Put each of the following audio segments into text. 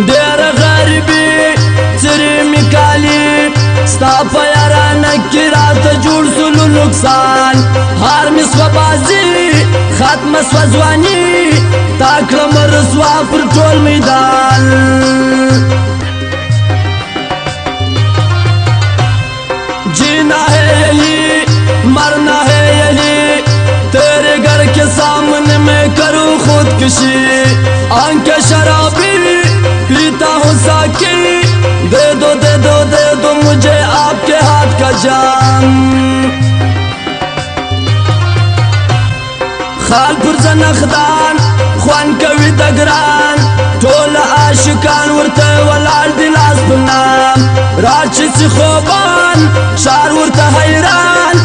ډېر غریبي څرې مې کالي ستا په یارانه کې راته جوړ سولو نقصان هار مې سوه بازي ختمه سوه ځواني تا کړم رسوا پر ټول میدان जीना है यही मरना है यही तेरे घर के सामने मैं करूं खुदकुशी आंख शराबी पीता हूँ साकी दे दो मुझे आपके हाथ का जाम खालपुर زنخدان خوان کوي د ګران ټول عاشقان ورته ولاړ دي لاس په نام راچې چې خوبان ښار ورته حیران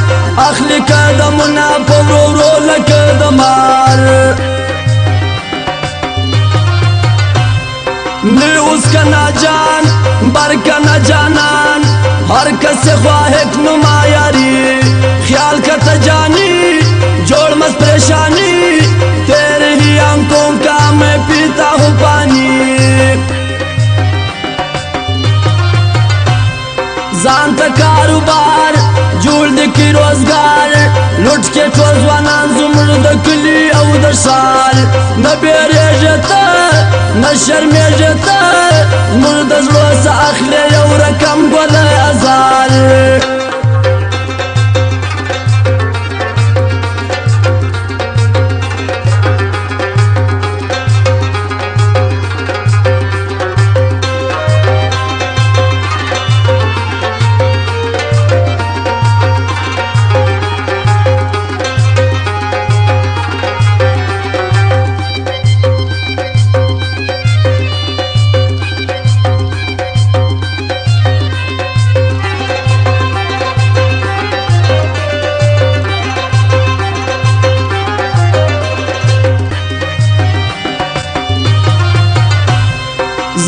اخلي قدمونه په ورو ورو لکه د مار نه اوس که ناجان بر که نه جانان هر کس خواهک نما یاری خیال کرتا جانی جوڑ مست پریشانی تیرے ہی آنکھوں کا میں پیتا ہوں پانی زانتا کاروبار جوڑ دکی روزگار لٹ کے ټول ځوانان زموږ د کلي او د ښار نه بیریږې ته نه شرمېږې ته زموږ د زړه څه اخلې یو رقم ګله ازار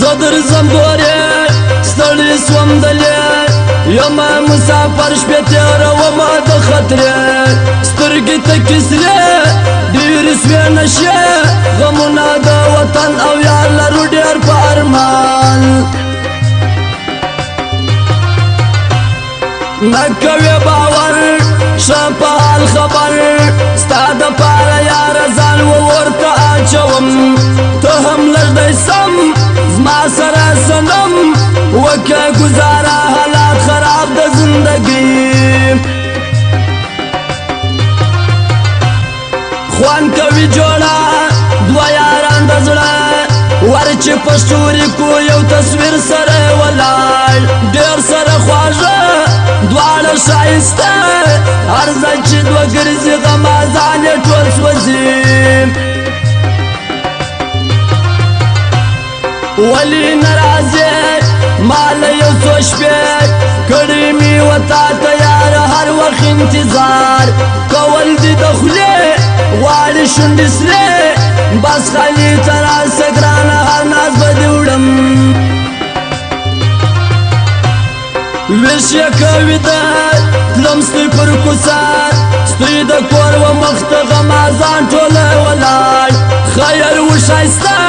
زدر زمبورې ستړی سوم دلې یمه مسافر شپې تېرومه د خطرې سترګې تکې سرې ډېرې سوې نشې غمونه د وطن او یار لرو ډېر په ارمان نه کوې باور ښه په حال خبر ستا دپاره یاره ځان ورته اچوم ته هم لږ دی سم زما سره صنم وکه گزاره حالات خراب د زندگی خوان کوي جوړه دوه یاران د زړه ور چې په ستوري کو یو تصویر سره ولاړ ډېر سره خواږه دواړه ښایسته هر ځای چې دوه ګرځي غمازان یې ټول سوځي ولی نرازی مال یو څو شپې کړی مې وتا ته یاره هر وخت انتظار کول دي د خولې غواړي شونډې سرې بس خالي ته راسه ګرانه هر ناز به دې وړم ویش یې کوي ده تلم ستوی پر کوڅه ستوی د کور و مخ ته غمازان ټوله ولاړ خیر و ښایسته